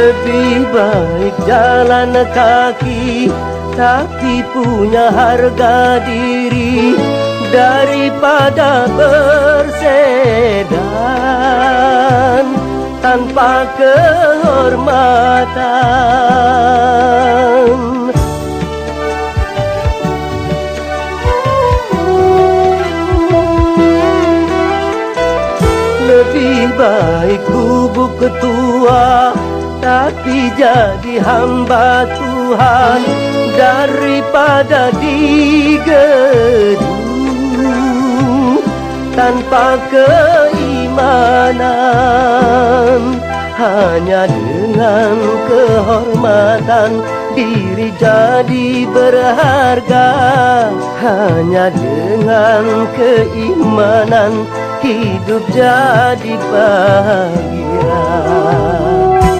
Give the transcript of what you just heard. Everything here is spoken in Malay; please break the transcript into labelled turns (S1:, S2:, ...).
S1: Lebih baik jalan kaki tapi punya harga diri daripada bersedan tanpa kehormatan. Lebih baik bubuk ketua tapi jadi hamba Tuhan daripada digedung tanpa keimanan. Hanya dengan kehormatan diri jadi berharga. Hanya dengan keimanan hidup jadi bahagia.